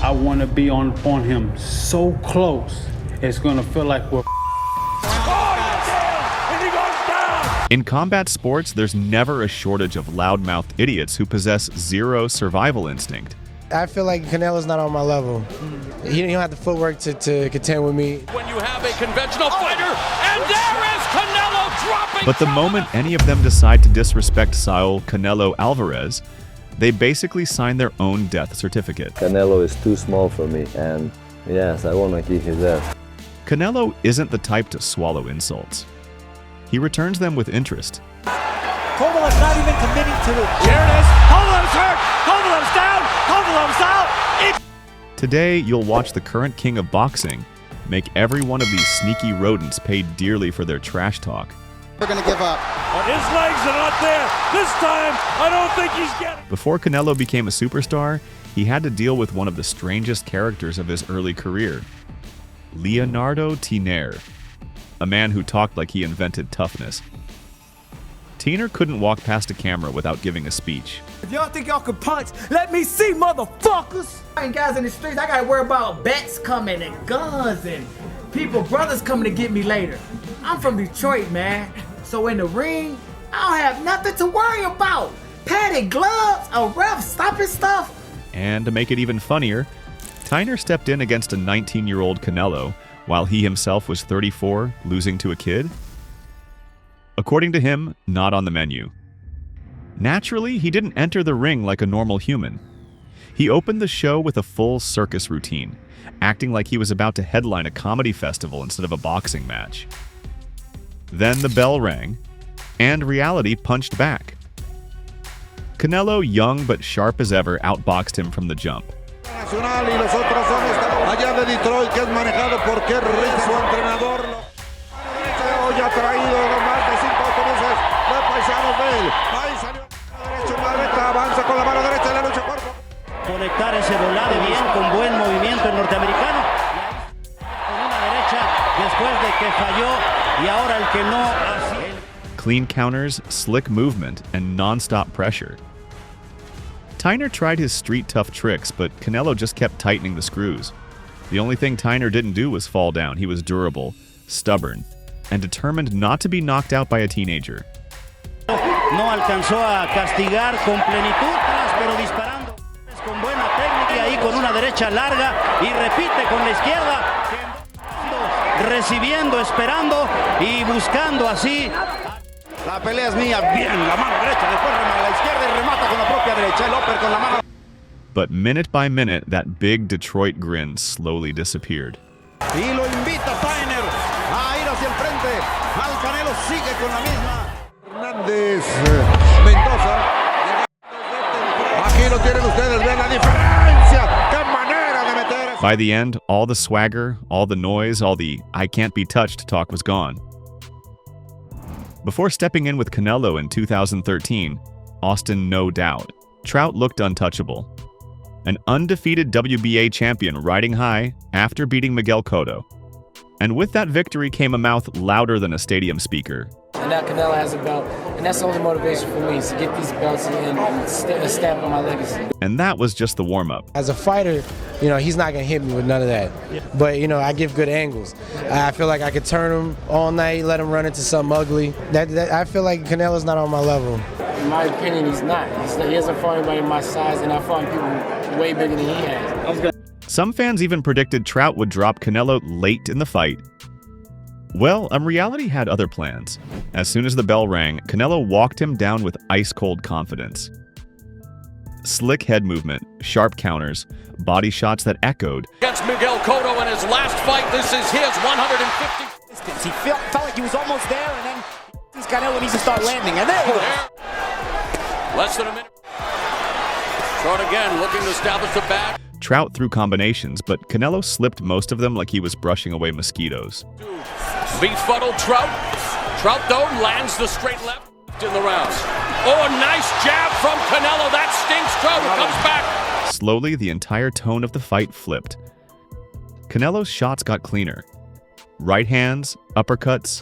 I want to be on him so close, it's going to feel like we're... In combat sports, there's never a shortage of loudmouth idiots who possess zero survival instinct. I feel like Canelo's not on my level. He don't have the footwork to contend with me. When you have a conventional fighter, and there is Canelo dropping. But the moment any of them decide to disrespect Saúl Canelo Alvarez, they basically sign their own death certificate. Canelo is too small for me, and yes, I want to kick his ass. Canelo isn't the type to swallow insults. He returns them with interest. Kovalev's not even committing to it. Here it is. Kovalev's hurt. Kovalev's down. Kovalev's out. Today, you'll watch the current king of boxing make every one of these sneaky rodents pay dearly for their trash talk. They're going to give up. But his legs are not there. This time, I don't think he's getting. Before Canelo became a superstar, he had to deal with one of the strangest characters of his early career, Leonardo Tiner, a man who talked like he invented toughness. Tiner couldn't walk past a camera without giving a speech. If y'all think y'all can punch, let me see, motherfuckers! I ain't guys in the streets, I gotta worry about bats coming and guns and brothers coming to get me later. I'm from Detroit, man. So in the ring, I don't have nothing to worry about. Padded gloves, a ref stopping stuff. And to make it even funnier, Tiner stepped in against a 19-year-old Canelo while he himself was 34, losing to a kid? According to him, not on the menu. Naturally, he didn't enter the ring like a normal human. He opened the show with a full circus routine, acting like he was about to headline a comedy festival instead of a boxing match. Then the bell rang, and reality punched back. Canelo, young but sharp as ever, outboxed him from the jump. Conectar ese volado bien con buen movimiento el norteamericano. Con una derecha después de que falló y ahora el que no así. Clean counters, slick movement, and non-stop pressure. Tiner tried his street-tough tricks, but Canelo just kept tightening the screws. The only thing Tiner didn't do was fall down. He was durable, stubborn, and determined not to be knocked out by a teenager. No alcanzó a castigar con plenitud, pero disparando con buena técnica y ahí con una derecha larga y repite con la izquierda, recibiendo, esperando y buscando así. La pelea es mía, bien, la mano derecha, después remata la izquierda y remata con la propia derecha, el upper con la mano. But minute by minute, that big Detroit grin slowly disappeared. Y lo invita Tiner a ir hacia el frente. Al Canelo sigue con la misma. Hernández, Mendoza. Aquí lo tienen ustedes, ven la diferencia. ¡Qué manera de meter! By the end, all the swagger, all the noise, all the "I can't be touched" talk was gone. Before stepping in with Canelo in 2013, Austin "No Doubt" Trout looked untouchable. An undefeated WBA champion riding high after beating Miguel Cotto. And with that victory came a mouth louder than a stadium speaker. And now Canelo has a belt, and that's the only motivation for me, is to get these belts and stamp on my legacy. And that was just the warm-up. As a fighter, he's not gonna hit me with none of that. Yeah. But I give good angles. I feel like I could turn him all night, let him run into something ugly. I feel like Canelo's not on my level. In my opinion, he's not. He hasn't fought anybody my size, and I've fought people way bigger than he has. Some fans even predicted Trout would drop Canelo late in the fight. Well, reality had other plans. As soon as the bell rang, Canelo walked him down with ice-cold confidence. Slick head movement, sharp counters, body shots that echoed. Against Miguel Cotto in his last fight, this is his 150. He felt like he was almost there, and then Canelo needs to start landing, and there he goes. Less than a minute. Trout again, looking to establish the back. Trout threw combinations, but Canelo slipped most of them like he was brushing away mosquitoes. Befuddled Trout. Trout, though, lands the straight left in the round. Oh, a nice jab from Canelo. That stings Trout, who comes back. Slowly, the entire tone of the fight flipped. Canelo's shots got cleaner. Right hands, uppercuts.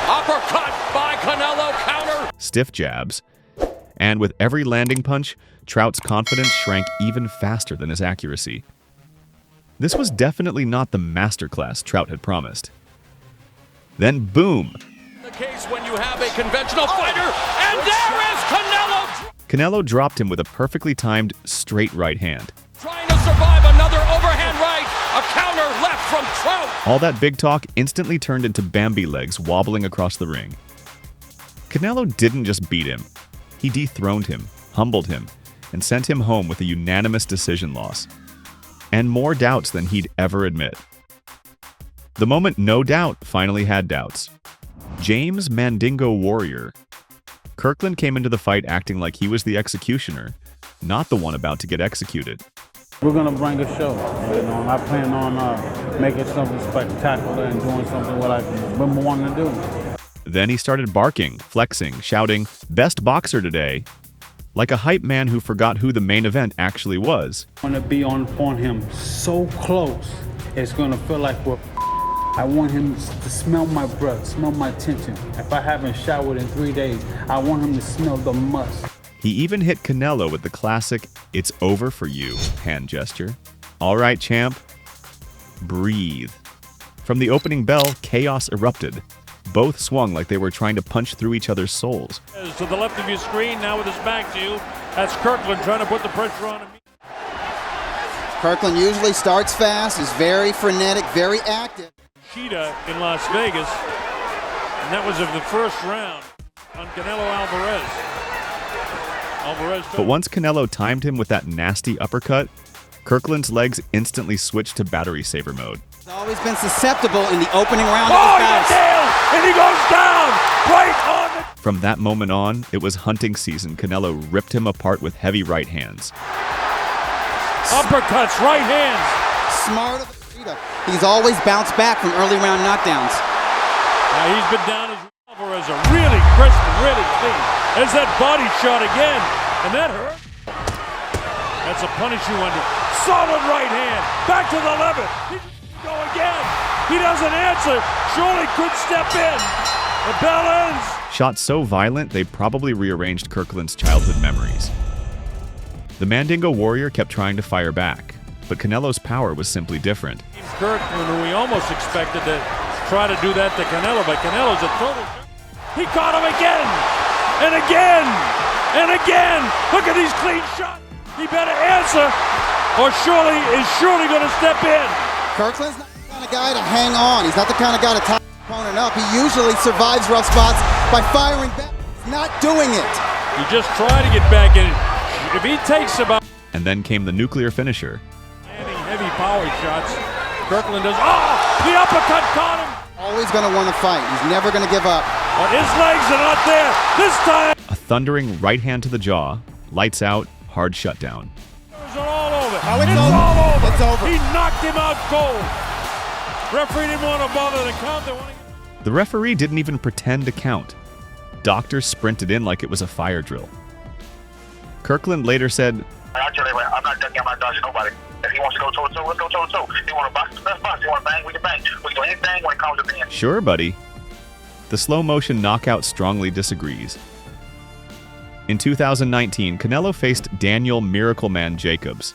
Uppercut by Canelo, counter. Stiff jabs. And with every landing punch, Trout's confidence shrank even faster than his accuracy. This was definitely not the masterclass Trout had promised. Then boom! The case when you have a conventional fighter, and there is Canelo! Canelo dropped him with a perfectly timed straight right hand. Trying to survive another overhand right, a counter left from Trout! All that big talk instantly turned into Bambi legs wobbling across the ring. Canelo didn't just beat him. He dethroned him, humbled him, and sent him home with a unanimous decision loss. And more doubts than he'd ever admit. The moment no doubt finally had doubts. James Mandingo Warrior. Kirkland came into the fight acting like he was the executioner, not the one about to get executed. We're gonna bring a show, you know, and I plan on making something spectacular and doing something what I've been wanting to do. Then he started barking, flexing, shouting, "Best boxer today," like a hype man who forgot who the main event actually was. I want to be on him so close, it's gonna feel like I want him to smell my breath, smell my tension. If I haven't showered in 3 days, I want him to smell the musk. He even hit Canelo with the classic "it's over for you" hand gesture. All right, champ. Breathe. From the opening bell, chaos erupted. Both swung like they were trying to punch through each other's souls. To the left of your screen, now with his back to you, that's Kirkland trying to put the pressure on him. Kirkland usually starts fast, is very frenetic, very active. Cheetah in Las Vegas, and that was of the first round on Canelo Alvarez. But once Canelo timed him with that nasty uppercut, Kirkland's legs instantly switched to battery saver mode. He's always been susceptible in the opening round of his bouts. And he goes down right on the... From that moment on, it was hunting season. Canelo ripped him apart with heavy right hands. Uppercuts, right hands. Smart of the cheetah. He's always bounced back from early round knockdowns. Now he's been down as Alvarez, a really crisp and really clean. There's that body shot again, and that hurt. That's a punish you under. Solid right hand, back to the 11. He go again. He doesn't answer. Surely could step in. The bell ends. Shots so violent, they probably rearranged Kirkland's childhood memories. The Mandingo Warrior kept trying to fire back, but Canelo's power was simply different. Kirkland, who we almost expected to try to do that to Canelo, but Canelo's a total... He caught him again, and again, and again. Look at these clean shots. He better answer, or is surely going to step in. Kirkland's not the kind of guy to hang on. He's not the kind of guy to tie his opponent up. He usually survives rough spots by firing back. He's not doing it. He just tried to get back in. If he takes about... And then came the nuclear finisher. Landing heavy power shots. Kirkland does... Oh! The uppercut caught him! Always going to want to fight. He's never going to give up. But his legs are not there. This time... A thundering right hand to the jaw. Lights out. Hard shutdown. It's all over. Oh, it's over. It's over. He knocked him out cold. Referee didn't want to bother to count. The referee didn't even pretend to count. Doctors sprinted in like it was a fire drill. Kirkland later said, I'm not dodging nobody. If he wants to go toe-to-toe, let's go toe-to-toe. If he want to box, let's box. If he want to bang, we can bang. We can do anything when it comes to being. Sure, buddy. The slow-motion knockout strongly disagrees. In 2019, Canelo faced Daniel Miracle Man Jacobs,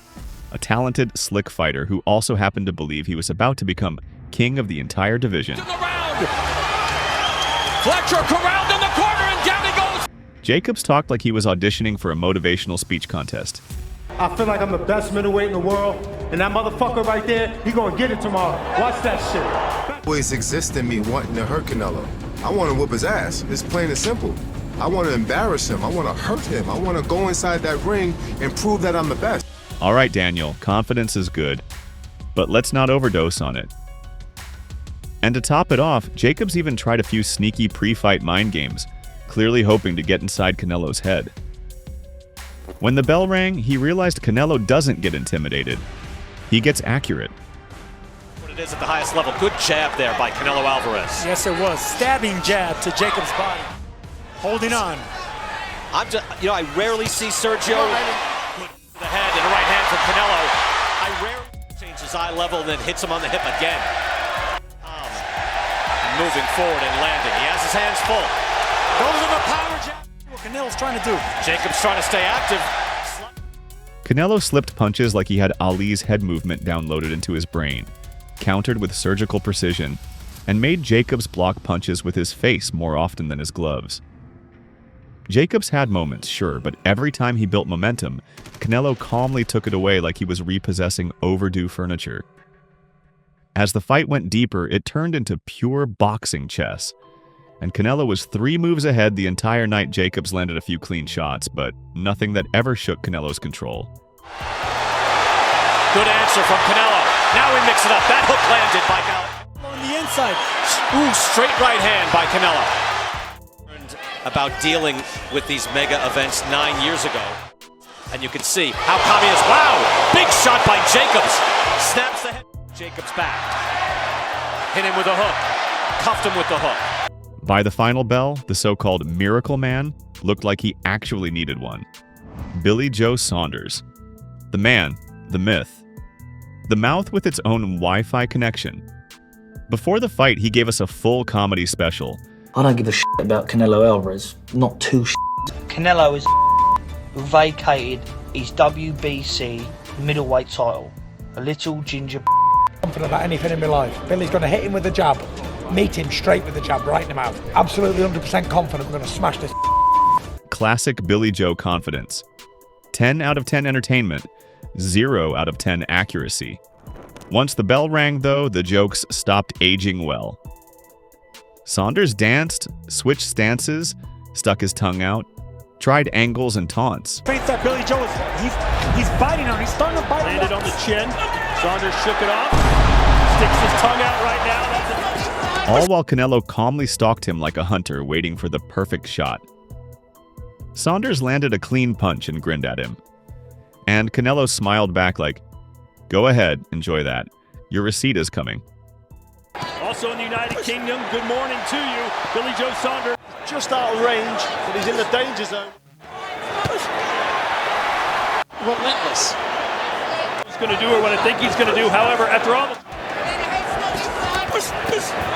a talented, slick fighter who also happened to believe he was about to become king of the entire division. Fletcher corralled in the corner, and down he goes. Jacobs talked like he was auditioning for a motivational speech contest. I feel like I'm the best middleweight in the world, and that motherfucker right there, he gonna get it tomorrow. Watch that shit. Always exists in me wanting to hurt Canelo. I want to whoop his ass. It's plain and simple. I want to embarrass him. I want to hurt him. I want to go inside that ring and prove that I'm the best. All right, Daniel, confidence is good, but let's not overdose on it. And to top it off, Jacobs even tried a few sneaky pre-fight mind games, clearly hoping to get inside Canelo's head. When the bell rang, he realized Canelo doesn't get intimidated. He gets accurate. What it is at the highest level. Good jab there by Canelo Alvarez. Yes, it was. Stabbing jab to Jacobs' body. Holding on. I rarely see Sergio put the head and a right hand from Canelo. I rarely change his eye level and then hits him on the hip again. Moving forward and landing. He has his hands full. Goes in the power jab. Canelo's trying to do. Jacobs trying to stay active. Canelo slipped punches like he had Ali's head movement downloaded into his brain, countered with surgical precision, and made Jacobs block punches with his face more often than his gloves. Jacobs had moments, sure, but every time he built momentum, Canelo calmly took it away like he was repossessing overdue furniture. As the fight went deeper, it turned into pure boxing chess, and Canelo was 3 moves ahead the entire night. Jacobs landed a few clean shots, but nothing that ever shook Canelo's control. Good answer from Canelo. Now we mix it up. That hook landed by Canelo. On the inside. Ooh, straight right hand by Canelo. About dealing with these mega events 9 years ago. And you can see how calm he is. Wow! Big shot by Jacobs. Snaps the head. Jacobs back. Hit him with a hook. Cuffed him with the hook. By the final bell, the so-called Miracle Man looked like he actually needed one. Billy Joe Saunders. The man, the myth. The mouth with its own Wi-Fi connection. Before the fight, he gave us a full comedy special. I don't give a shit about Canelo Alvarez. Not too shit. Canelo is who vacated his WBC middleweight title. A little ginger. Confident about anything in my life. Billy's going to hit him with a jab. Meet him straight with the jab right in the mouth. Absolutely 100% confident we're going to smash this. Classic Billy Joe confidence. 10 out of 10 entertainment. 0 out of 10 accuracy. Once the bell rang, though, the jokes stopped aging well. Saunders danced, switched stances, stuck his tongue out, tried angles and taunts. Feints that Billy Joe is, he's biting on. He's starting to bite. Landed on the chin. Saunders shook it off. Sticks his tongue out right now. All while Canelo calmly stalked him like a hunter waiting for the perfect shot. Saunders landed a clean punch and grinned at him. And Canelo smiled back like, "Go ahead, enjoy that. Your receipt is coming." Also in the United Kingdom, good morning to you, Billy Joe Saunders. Just out of range, but he's in the danger zone. Relentless. He's going to do what I think he's going to do. However, after all the...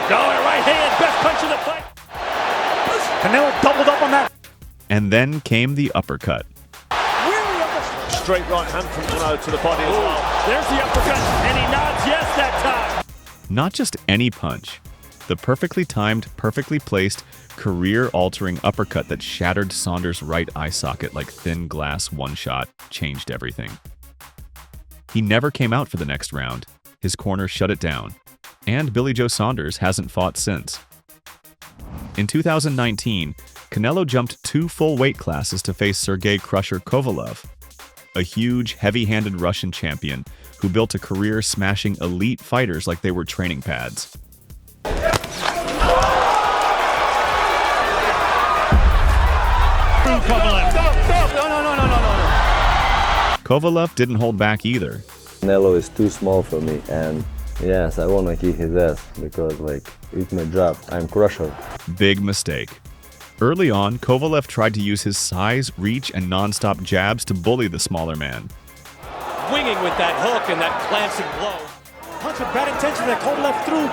Going right hand, best punch of the fight. Canelo doubled up on that. And then came the uppercut. Straight right hand from Canelo to the body as well. There's the uppercut, and he nods yes that time. Not just any punch. The perfectly timed, perfectly placed, career-altering uppercut that shattered Saunders' right eye socket like thin glass one-shot changed everything. He never came out for the next round. His corner shut it down. And Billy Joe Saunders hasn't fought since. In 2019, Canelo jumped 2 full weight classes to face Sergey "Crusher" Kovalev, a huge, heavy-handed Russian champion who built a career smashing elite fighters like they were training pads. Kovalev didn't hold back either. Canelo is too small for me, and yes, I want to kick his ass because, like, it's my job. I'm crusher. Big mistake. Early on, Kovalev tried to use his size, reach, and non-stop jabs to bully the smaller man. Winging with that hook and that glancing blow. Punch with bad intention that Kovalev threw.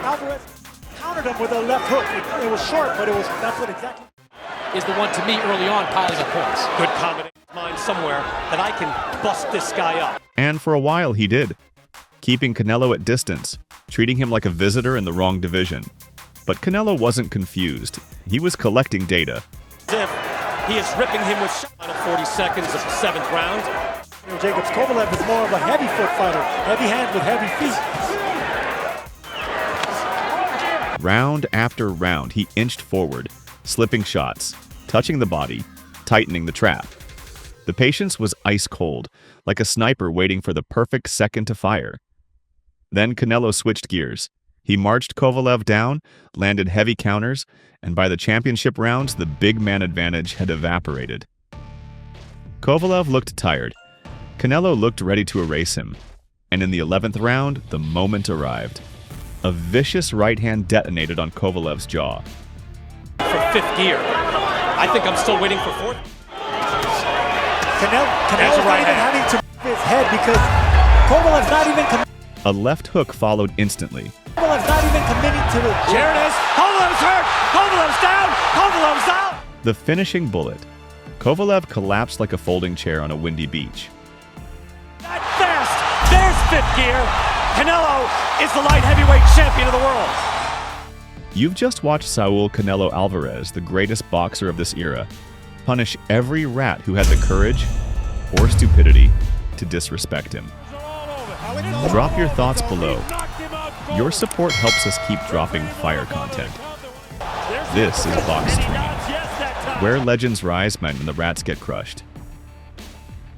Alvarez countered him with a left hook. It was short, but that's what exactly. Is the one to me early on piling up points. Good combination of mine somewhere that I can bust this guy up. And for a while he did, keeping Canelo at distance, treating him like a visitor in the wrong division. But Canelo wasn't confused. He was collecting data. As if he is ripping him with final 40 seconds of the 7th round. Jacobs Kovalev is more of a heavy foot fighter, heavy hands with heavy feet. Round after round, he inched forward, slipping shots, touching the body, tightening the trap. The patience was ice cold, like a sniper waiting for the perfect second to fire. Then Canelo switched gears. He marched Kovalev down, landed heavy counters, and by the championship rounds, the big man advantage had evaporated. Kovalev looked tired. Canelo looked ready to erase him. And in the 11th round, the moment arrived. A vicious right hand detonated on Kovalev's jaw. For 5th gear. I think I'm still waiting for 4th. Canelo's not even having to move his head because Kovalev's not even A left hook followed instantly. Kovalev's not even committing to it. Here it is. Kovalev's hurt. Kovalev's down. Kovalev's out. The finishing bullet. Kovalev collapsed like a folding chair on a windy beach. That fast! There's fifth gear! Canelo is the light heavyweight champion of the world! You've just watched Saúl Canelo Alvarez, the greatest boxer of this era, punish every rat who had the courage or stupidity to disrespect him. Drop your thoughts below. Your support helps us keep dropping fire content. This is BoXtreme, where legends rise when the rats get crushed.